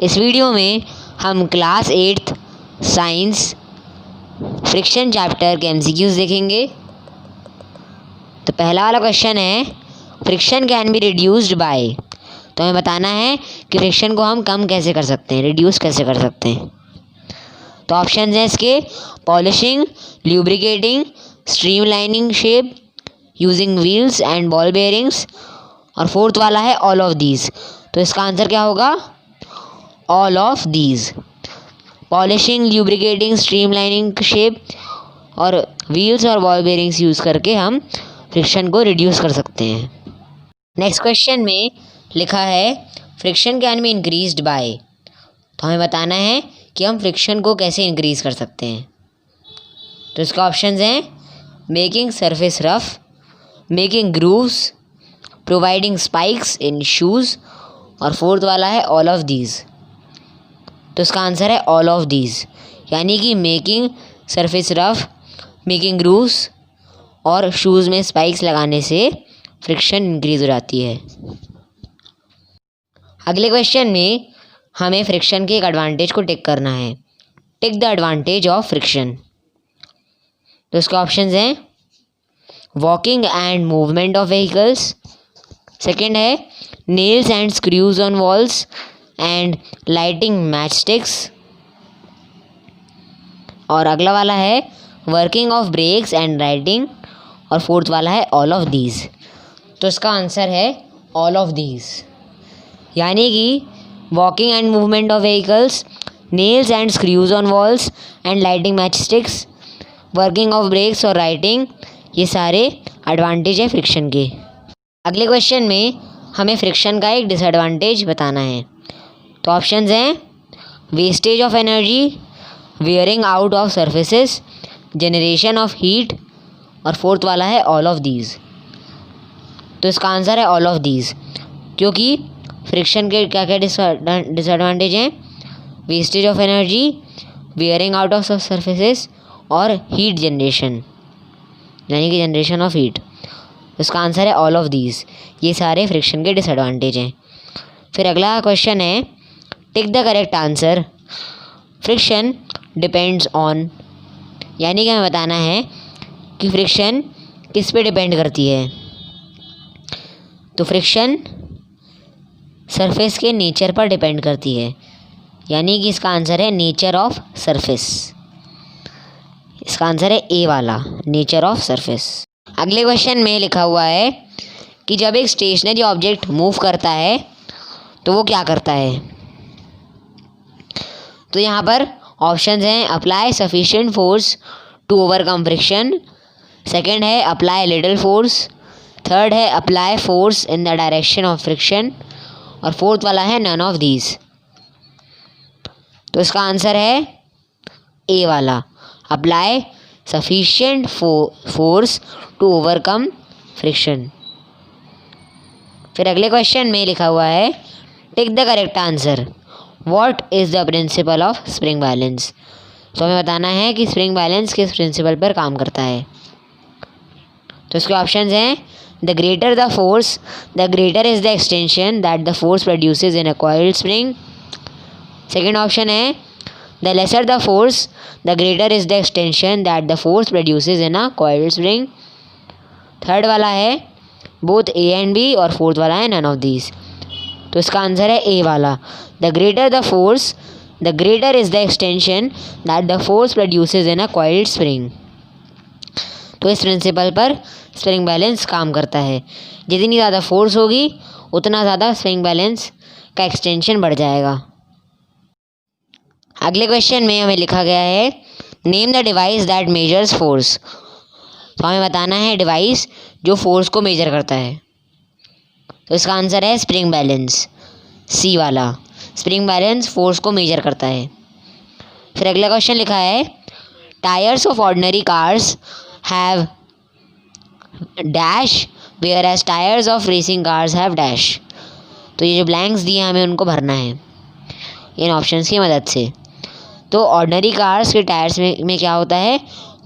इस वीडियो में हम class 8th science friction chapter के एमसीक्यूज देखेंगे। तो पहला वाला क्वेश्चन है, friction can be reduced by. तो हमें बताना है कि फ्रिक्शन को हम कम कैसे कर सकते हैं, रिड्यूस कैसे कर सकते हैं। तो ऑप्शन हैं इसके, polishing, lubricating, streamlining shape, using wheels and ball bearings, और फोर्थ वाला है ऑल ऑफ दीज। तो इसका आंसर क्या होगा? All of these. Polishing, lubricating, streamlining shape और व्हील्स और बॉल बेयरिंग्स यूज़ करके हम फ्रिक्शन को रिड्यूस कर सकते हैं। नेक्स्ट क्वेश्चन में लिखा है, friction can be increased by. तो हमें बताना है कि हम फ्रिक्शन को कैसे इंक्रीज कर सकते हैं। तो इसका ऑप्शंस हैं, making surface rough, making grooves, providing spikes in shoes, और फोर्थ वाला है ऑल ऑफ दीज। तो इसका आंसर है ऑल ऑफ दीज, यानी कि making surface rough, making grooves और शूज़ में स्पाइक्स लगाने से फ्रिक्शन इंक्रीज हो जाती है। अगले क्वेश्चन में हमें फ्रिक्शन के एक एडवांटेज को टिक करना है। Tick the advantage of friction. तो इसके ऑप्शंस हैं, walking and movement of vehicles, second है nails and screws on walls and lighting match sticks, और अगला वाला है working of brakes and riding, और फोर्थ वाला है ऑल ऑफ दीज। तो इसका आंसर है ऑल ऑफ दीज, यानी कि walking and movement of vehicles, nails and screws on walls and lighting match sticks, working of brakes और राइटिंग, ये सारे एडवांटेज है फ्रिक्शन के। अगले क्वेश्चन में हमें फ्रिक्शन का एक डिसएडवांटेज बताना है। तो ऑप्शंस हैं, wastage of energy, wearing out of surfaces, generation of heat, और फोर्थ वाला है ऑल ऑफ दीज। तो इसका आंसर है ऑल ऑफ दीज, क्योंकि फ्रिक्शन के क्या क्या डिसएडवांटेज हैं? Wastage of energy, wearing out of surfaces और हीट जनरेशन, यानी कि जनरेशन ऑफ हीट। इसका आंसर है ऑल ऑफ दीज, ये सारे फ्रिक्शन के डिसएडवांटेज हैं। फिर अगला क्वेश्चन है, tick the correct answer. Friction depends on, यानी कि हमें बताना है कि फ्रिक्शन किस पे डिपेंड करती है। तो फ्रिक्शन सरफेस के नेचर पर डिपेंड करती है, यानी कि इसका आंसर है नेचर ऑफ सरफेस। इसका आंसर है ए वाला, नेचर ऑफ सरफेस। अगले क्वेश्चन में लिखा हुआ है कि जब एक स्टेशनरी ऑब्जेक्ट मूव करता है तो वो क्या करता है। तो यहाँ पर ऑप्शंस हैं, apply sufficient force to overcome friction, second है अप्लाई लिटिल फोर्स, थर्ड है apply force in the direction of friction, और फोर्थ वाला है नन ऑफ दीज। तो इसका आंसर है ए वाला, apply sufficient force to overcome friction. फिर अगले क्वेश्चन में लिखा हुआ है, tick the correct answer. What is the principle of spring balance. तो हमें बताना है कि स्प्रिंग बैलेंस किस प्रिंसिपल पर काम करता है। तो इसके ऑप्शंस हैं, the greater the force, the greater is the extension that the force produces in a coiled spring. Second option है, the lesser the force, the greater is the extension that the force produces in a coiled spring. Third वाला है both A and B, और fourth वाला है none of these। तो इसका answer है A वाला, the greater the force, the greater is the extension that the force produces in a coiled spring। तो इस प्रिंसिपल पर स्प्रिंग बैलेंस काम करता है। जितनी ज़्यादा फोर्स होगी उतना ज़्यादा स्प्रिंग बैलेंस का एक्सटेंशन बढ़ जाएगा। अगले क्वेश्चन में हमें लिखा गया है, name the device that measures force. तो हमें बताना है डिवाइस जो फोर्स को मेजर करता है। तो इसका आंसर है स्प्रिंग बैलेंस, सी वाला, स्प्रिंग बैलेंस फोर्स को मेजर करता है। फिर अगला क्वेश्चन लिखा है, tyres of ordinary cars have dash whereas tyres of racing cars have dash. तो ये जो ब्लैंक्स दिए हमें उनको भरना है इन ऑप्शंस की मदद से। तो ऑर्डिनरी कार्स के टायर्स में क्या होता है?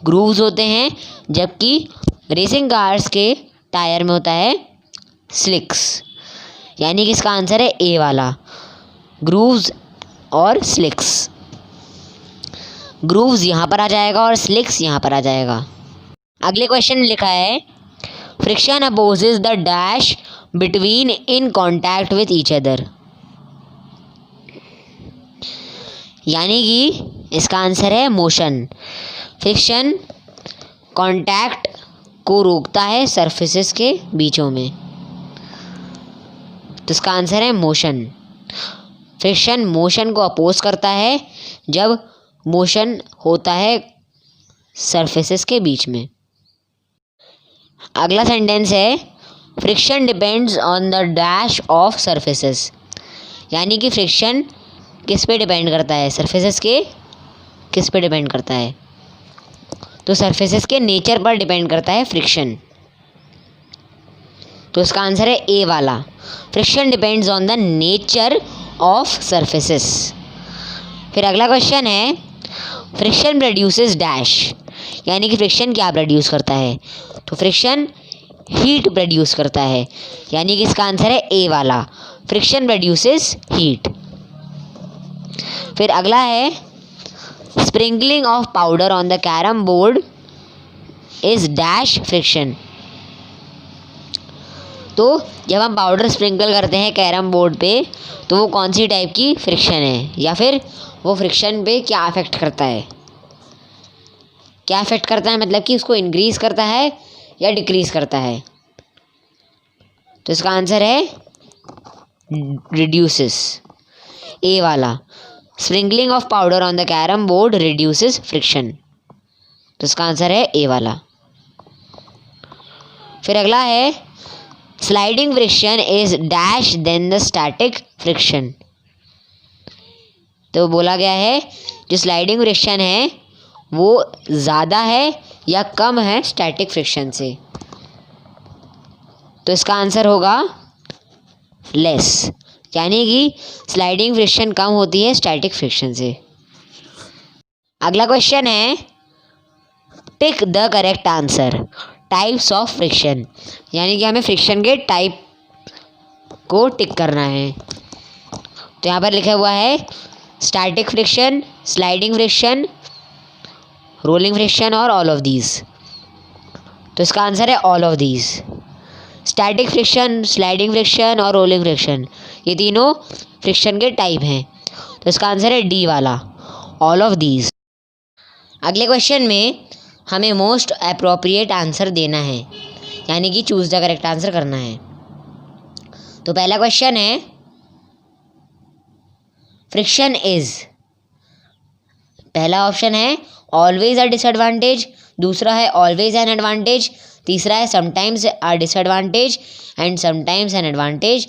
ग्रूव्स होते हैं, जबकि रेसिंग कार्स के टायर में होता है स्लिक्स, यानी कि इसका आंसर है ए वाला, ग्रूव्स और स्लिक्स। ग्रूव्स यहाँ पर आ जाएगा और स्लिक्स यहाँ पर आ जाएगा। अगले क्वेश्चन में लिखा है friction opposes the dash between in contact with each other. यानी कि इसका आंसर है मोशन। फ्रिक्शन कॉन्टैक्ट को रोकता है सरफेसेस के बीचों में, तो इसका आंसर है मोशन। फ्रिक्शन मोशन को अपोज करता है जब मोशन होता है सरफेसेस के बीच में। अगला सेंटेंस है friction depends on the dash of surfaces. यानी कि फ्रिक्शन किस पे डिपेंड करता है, सरफेसेस के किस पे डिपेंड करता है, तो सरफेसेस के नेचर पर डिपेंड करता है फ्रिक्शन। तो इसका आंसर है ए वाला, friction depends on the nature of surfaces. फिर अगला क्वेश्चन है फ्रिक्शन प्रोड्यूसेस डैश। यानी कि फ्रिक्शन क्या प्रोड्यूस करता है, तो फ्रिक्शन हीट प्रोड्यूस करता है। यानी कि इसका आंसर है ए वाला, फ्रिक्शन प्रोड्यूसेस हीट। फिर अगला है sprinkling of powder on the carrom board is dash friction. तो जब हम पाउडर स्प्रिंकल करते हैं कैरम बोर्ड पे तो वो कौन सी टाइप की फ्रिक्शन है, या फिर वो फ्रिक्शन पे क्या अफेक्ट करता है, क्या अफेक्ट करता है, मतलब कि उसको इंक्रीज करता है या डिक्रीज करता है। तो इसका आंसर है रिड्यूसेस, ए वाला, sprinkling of powder on the carrom board reduces friction. तो इसका आंसर है ए वाला। फिर अगला है sliding friction is dash then the static friction. तो बोला गया है जो स्लाइडिंग फ्रिक्शन है वो ज़्यादा है या कम है स्टैटिक फ्रिक्शन से। तो इसका आंसर होगा लेस, यानी कि स्लाइडिंग फ्रिक्शन कम होती है स्टैटिक फ्रिक्शन से। अगला क्वेश्चन है tick the correct answer, types of friction. यानी कि हमें फ्रिक्शन के टाइप को टिक करना है। तो यहाँ पर लिखा हुआ है static friction, sliding friction, rolling friction और ऑल ऑफ दीज। तो इसका आंसर है all of these. Static friction, sliding friction और रोलिंग फ्रिक्शन ये तीनों फ्रिक्शन के टाइप हैं। तो इसका आंसर है डी वाला, ऑल ऑफ दीज। अगले क्वेश्चन में हमें मोस्ट अप्रोप्रिएट आंसर देना है, यानी कि चूज द करेक्ट आंसर करना है। तो पहला क्वेश्चन है फ्रिक्शन इज, पहला ऑप्शन है ऑलवेज अ डिसएडवांटेज, दूसरा है ऑलवेज एन एडवांटेज, तीसरा है sometimes a disadvantage and sometimes an advantage,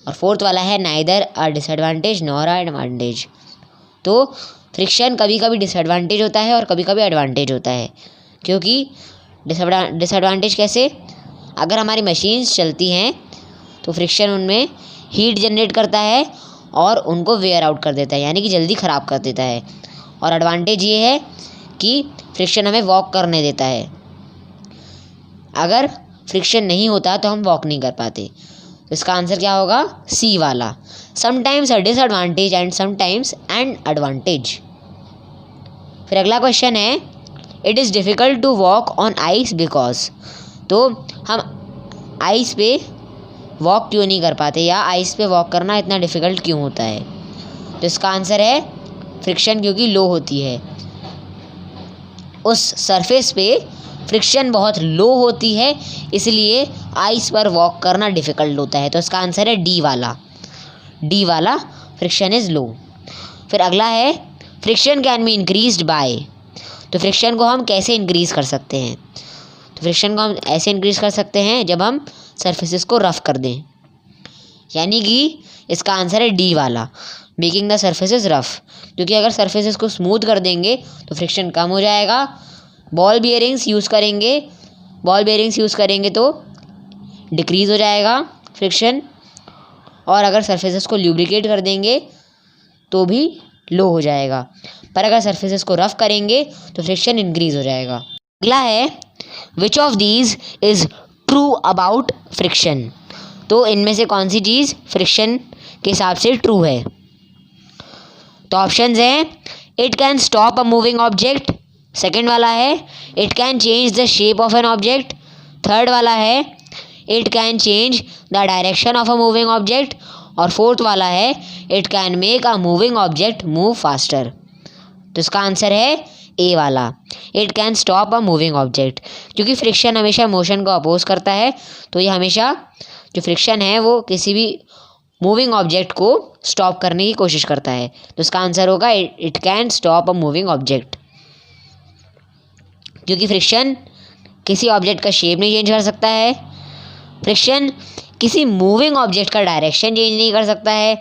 और फोर्थ वाला है neither a disadvantage nor a advantage. तो फ्रिक्शन कभी कभी डिसएडवांटेज होता है और कभी कभी एडवांटेज होता है। क्योंकि डिसएडवांटेज कैसे, अगर हमारी मशीन्स चलती हैं तो फ्रिक्शन उनमें हीट जनरेट करता है और उनको वेयर आउट कर देता है, यानी कि जल्दी ख़राब कर देता है। और एडवांटेज ये है कि फ्रिक्शन हमें वॉक करने देता है, अगर फ्रिक्शन नहीं होता तो हम वॉक नहीं कर पाते। तो इसका आंसर क्या होगा, सी वाला, sometimes a disadvantage and sometimes an advantage. फिर अगला क्वेश्चन है it is difficult to walk on ice because. तो हम आइस पे वॉक क्यों नहीं कर पाते, या आइस पे वॉक करना इतना डिफ़िकल्ट क्यों होता है। तो इसका आंसर है फ्रिक्शन क्योंकि लो होती है, उस सरफेस पे फ्रिक्शन बहुत लो होती है, इसलिए आइस पर वॉक करना डिफ़िकल्ट होता है। तो इसका आंसर है डी वाला, डी वाला, फ्रिक्शन इज़ लो। फिर अगला है friction can be increased by. तो फ्रिक्शन को हम कैसे इंक्रीज़ कर सकते हैं, तो फ्रिक्शन को हम ऐसे इंक्रीज़ कर सकते हैं जब हम सरफेसेस को रफ़ कर दें, यानी कि इसका आंसर है डी वाला, मेकिंग द सरफेसेस रफ़। क्योंकि अगर सरफेसेस को स्मूथ कर देंगे तो फ्रिक्शन कम हो जाएगा। बॉल बेयरिंग्स यूज़ करेंगे, बॉल बेयरिंग्स यूज़ करेंगे तो डिक्रीज़ हो जाएगा फ्रिक्शन, और अगर सरफेसेस को ल्यूब्रिकेट कर देंगे तो भी लो हो जाएगा। पर अगर सरफेसेस को रफ़ करेंगे तो फ्रिक्शन इंक्रीज़ हो जाएगा। अगला है which of these is true about friction. तो इनमें से कौन सी चीज़ फ्रिक्शन के हिसाब से ट्रू है। तो ऑप्शंस हैं it can stop a moving object, second वाला है it can change the shape of an object, third वाला है it can change the direction of a moving object, और फोर्थ वाला है it can make a moving object move faster. तो इसका answer है ए वाला, it can stop a moving object, क्योंकि फ्रिक्शन हमेशा मोशन को अपोज करता है, तो ये हमेशा जो फ्रिक्शन है वो किसी भी मूविंग ऑब्जेक्ट को स्टॉप करने की कोशिश करता है। तो इसका आंसर होगा it can stop a moving object, क्योंकि फ्रिक्शन किसी ऑब्जेक्ट का शेप नहीं चेंज कर सकता है, फ्रिक्शन किसी मूविंग ऑब्जेक्ट का डायरेक्शन चेंज नहीं कर सकता है,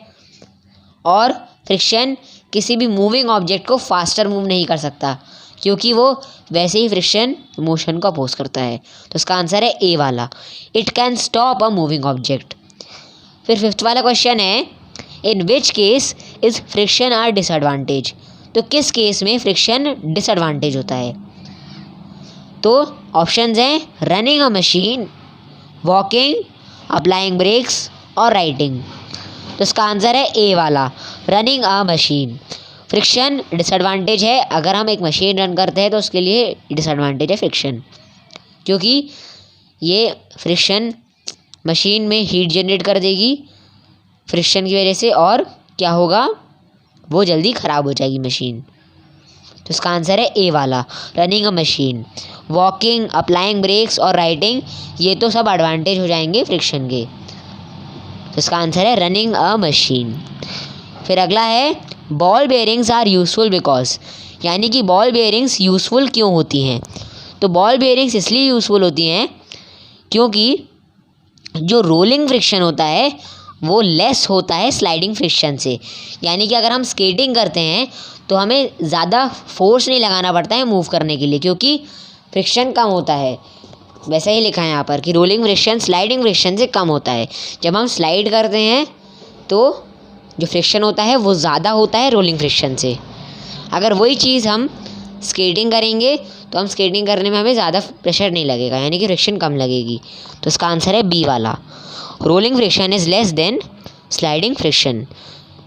और फ्रिक्शन किसी भी मूविंग ऑब्जेक्ट को फास्टर मूव नहीं कर सकता, क्योंकि वो वैसे ही फ्रिक्शन मोशन को अपोज करता है। तो इसका आंसर है ए वाला, it can stop a moving object. फिर फिफ्थ वाला क्वेश्चन है in which case is friction are disadvantage, तो किस केस में फ्रिक्शन डिसएडवांटेज होता है। तो ऑप्शंस हैं running a machine, walking, applying brakes और राइडिंग। तो इसका आंसर है ए वाला, running a machine. Friction disadvantage है, अगर हम एक मशीन रन करते हैं तो उसके लिए डिसएडवांटेज है फ्रिक्शन, क्योंकि ये फ्रिक्शन मशीन में हीट जनरेट कर देगी फ्रिक्शन की वजह से, और क्या होगा वो जल्दी ख़राब हो जाएगी मशीन। तो इसका आंसर है ए वाला, running a machine. Walking, applying brakes और राइडिंग ये तो सब एडवांटेज हो जाएंगे फ्रिक्शन के। तो इसका आंसर है रनिंग अ मशीन। फिर अगला है ball bearings are useful because, यानी कि बॉल बेयरिंग्स यूज़फुल क्यों होती हैं। तो बॉल बेयरिंग्स इसलिए यूज़फुल होती हैं क्योंकि जो रोलिंग फ्रिक्शन होता है वो लेस होता है स्लाइडिंग फ्रिक्शन से, यानी कि अगर हम स्केटिंग करते हैं तो हमें ज़्यादा फोर्स नहीं लगाना पड़ता है मूव करने के लिए, क्योंकि फ्रिक्शन कम होता है। वैसा ही लिखा है यहाँ पर कि रोलिंग फ्रिक्शन स्लाइडिंग फ्रिक्शन से कम होता है। जब हम स्लाइड करते हैं तो जो फ्रिक्शन होता है वो ज़्यादा होता है रोलिंग फ्रिक्शन से। अगर वही चीज़ हम स्केटिंग करेंगे तो हम स्केटिंग करने में हमें ज़्यादा प्रेशर नहीं लगेगा, यानी कि फ्रिक्शन कम लगेगी। तो इसका आंसर है बी वाला, rolling friction is less than sliding friction.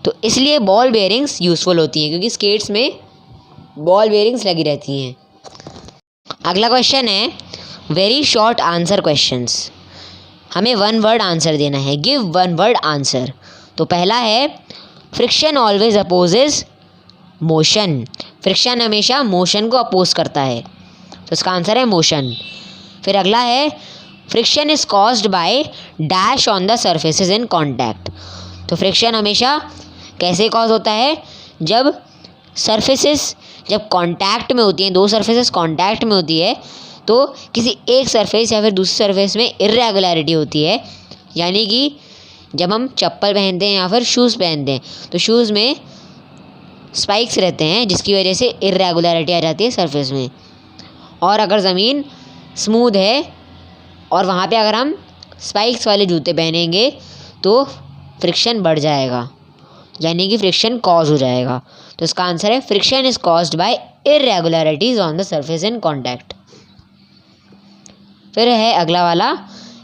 तो इसलिए बॉल बेयरिंग्स यूज़फुल होती हैं, क्योंकि स्केट्स में बॉल बेयरिंग्स लगी रहती हैं। अगला क्वेश्चन है वेरी शॉर्ट आंसर क्वेश्चंस, हमें वन वर्ड आंसर देना है, गिव वन वर्ड आंसर। तो पहला है friction always opposes motion, friction हमेशा मोशन को अपोज करता है, तो इसका आंसर है मोशन। फिर अगला है friction is caused by dash on the surfaces in contact. तो फ्रिक्शन हमेशा कैसे कॉज होता है, जब सरफेसेस जब कांटेक्ट में होती हैं, दो सरफेसेस कांटेक्ट में होती है तो किसी एक सरफेस या फिर दूसरी सरफेस में इर्रेगुलरिटी होती है। यानी कि जब हम चप्पल पहनते हैं या फिर शूज़ पहनते हैं तो शूज़ में स्पाइक्स रहते हैं, जिसकी वजह से इर्रेगुलरिटी आ जाती है सरफेस में। और अगर ज़मीन स्मूथ है और वहाँ पे अगर हम स्पाइक्स वाले जूते पहनेंगे तो फ्रिक्शन बढ़ जाएगा, यानी कि फ्रिक्शन कॉज हो जाएगा। तो इसका आंसर है friction is caused by irregularities on the surface in contact. फिर है अगला वाला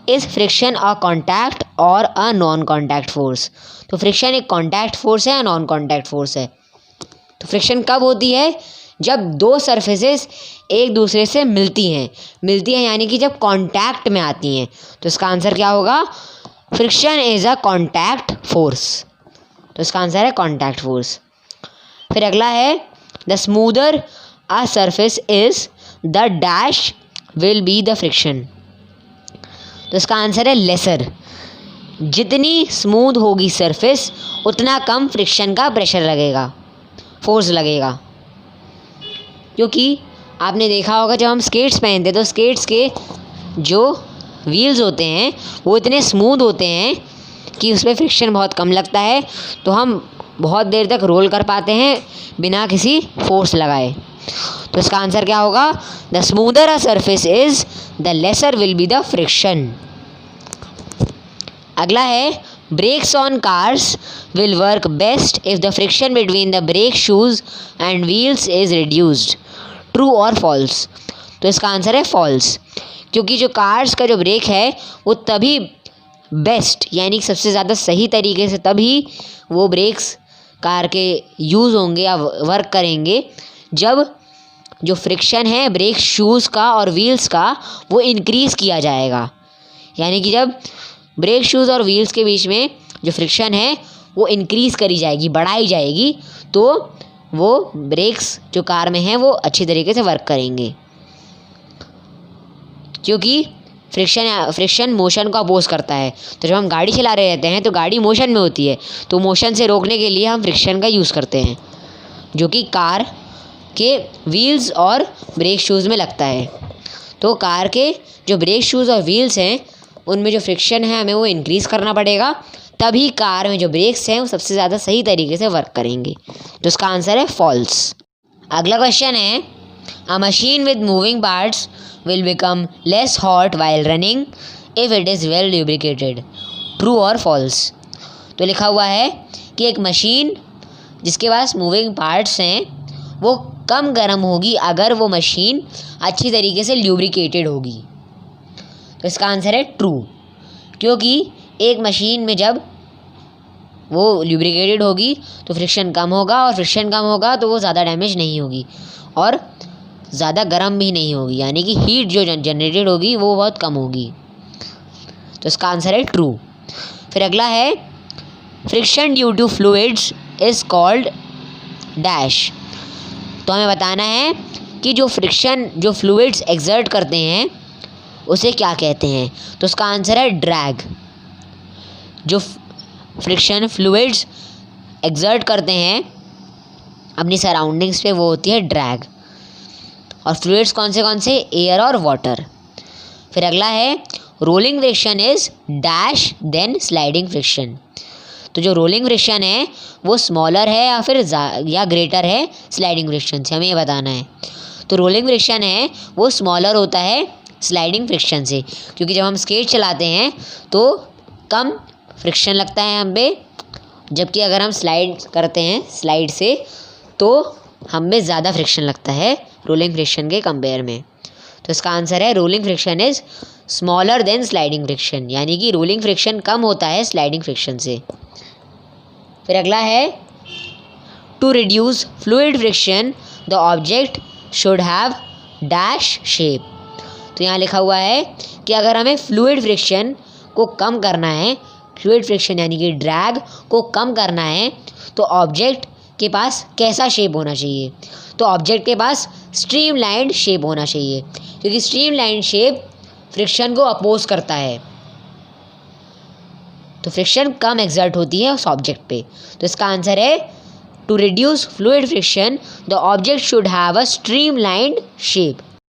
इज फ्रिक्शन अ कॉन्टैक्ट और अ नॉन कॉन्टैक्ट फोर्स। तो फ्रिक्शन एक कॉन्टैक्ट फोर्स है या नॉन कॉन्टैक्ट फोर्स है। तो फ्रिक्शन कब होती है, जब दो सरफेसेस एक दूसरे से मिलती हैं यानी कि जब कांटेक्ट में आती हैं। तो इसका आंसर क्या होगा, friction is a contact force. तो इसका आंसर है कांटेक्ट फोर्स। फिर अगला है the smoother a surface is the dash will be the friction. तो इसका आंसर है लेसर। जितनी स्मूथ होगी सरफेस उतना कम फ्रिक्शन का प्रेशर लगेगा, फोर्स लगेगा। क्योंकि आपने देखा होगा जब हम स्केट्स पहनते हैं तो स्केट्स के जो व्हील्स होते हैं वो इतने स्मूथ होते हैं कि उस पर फ्रिक्शन बहुत कम लगता है, तो हम बहुत देर तक रोल कर पाते हैं बिना किसी फोर्स लगाए। तो इसका आंसर क्या होगा, the smoother a surface is the lesser will be the friction. अगला है brakes on cars will work best if the friction between the brake shoes and wheels is reduced, true और false. तो इसका answer है false, क्योंकि जो cars का जो ब्रेक है वो तभी बेस्ट यानी सबसे ज़्यादा सही तरीके से तभी वो ब्रेक्स कार के यूज़ होंगे या वर्क करेंगे जब जो फ्रिक्शन है ब्रेक शूज़ का और व्हील्स का वो इंक्रीज़ किया जाएगा। यानी कि जब ब्रेक शूज़ और व्हील्स के बीच में जो फ्रिक्शन है वो इंक्रीज़ करी जाएगी, बढ़ाई जाएगी, तो वो ब्रेक्स जो कार में हैं वो अच्छी तरीके से वर्क करेंगे। क्योंकि फ्रिक्शन मोशन को अपोज करता है। तो जब हम गाड़ी चला रहे रहते हैं तो गाड़ी मोशन में होती है, तो मोशन से रोकने के लिए हम फ्रिक्शन का यूज़ करते हैं, जो कि कार के व्हील्स और ब्रेक शूज़ में लगता है। तो कार के जो ब्रेक शूज़ और व्हील्स हैं उनमें जो फ्रिक्शन है हमें वो इंक्रीज़ करना पड़ेगा, तभी कार में जो ब्रेक्स हैं वो सबसे ज़्यादा सही तरीके से वर्क करेंगे। तो इसका आंसर है फॉल्स। अगला क्वेश्चन है, अ machine with moving parts will become less hot while running if it is well lubricated, true और फॉल्स। तो लिखा हुआ है कि एक मशीन जिसके पास मूविंग पार्ट्स हैं वो कम गर्म होगी अगर वो मशीन अच्छी तरीके से ल्यूब्रिकेटेड होगी। तो इसका आंसर है ट्रू, क्योंकि एक मशीन में जब वो ल्यूब्रिकेटेड होगी तो फ्रिक्शन कम होगा, और फ्रिक्शन कम होगा तो वो ज़्यादा डैमेज नहीं होगी और ज़्यादा गर्म भी नहीं होगी, यानी कि हीट जो जनरेटेड होगी वो बहुत कम होगी। तो इसका आंसर है ट्रू। फिर अगला है, friction due to fluids is called dash. तो हमें बताना है कि जो फ्रिक्शन जो फ्लूइड्स एक्सर्ट करते हैं उसे क्या कहते हैं। तो उसका आंसर है ड्रैग। जो फ्रिक्शन फ्लूइड्स एक्सर्ट करते हैं अपनी सराउंडिंग्स पे वो होती है ड्रैग। और फ्लूइड्स कौन से, एयर और वाटर। फिर अगला है, rolling friction is dash than sliding friction. तो जो रोलिंग फ्रिक्शन है वो स्मॉलर है या फिर या ग्रेटर है स्लाइडिंग फ्रिक्शन से, हमें ये बताना है। तो रोलिंग फ्रिक्शन है वो स्मॉलर होता है स्लाइडिंग फ्रिक्शन से, क्योंकि जब हम स्केट चलाते हैं तो कम फ्रिक्शन लगता है हम पे, जबकि अगर हम स्लाइड करते हैं स्लाइड से तो हम में ज़्यादा फ्रिक्शन लगता है रोलिंग फ्रिक्शन के कंपेयर में। तो इसका आंसर है rolling friction is smaller than sliding friction, यानी कि रोलिंग फ्रिक्शन कम होता है स्लाइडिंग फ्रिक्शन से। फिर अगला है, to reduce fluid friction the object should have dash shape. तो यहाँ लिखा हुआ है कि अगर हमें फ्लूइड फ्रिक्शन को कम करना है, फ्लूइड फ्रिक्शन यानी कि ड्रैग को कम करना है, तो ऑब्जेक्ट के पास कैसा शेप होना चाहिए। तो ऑब्जेक्ट के पास स्ट्रीमलाइंड शेप होना चाहिए, क्योंकि स्ट्रीमलाइंड शेप फ्रिक्शन को अपोज करता है, तो फ्रिक्शन कम एक्सर्ट होती है उस ऑब्जेक्ट पे। तो इसका आंसर है, to reduce fluid friction the object should have a streamlined shape.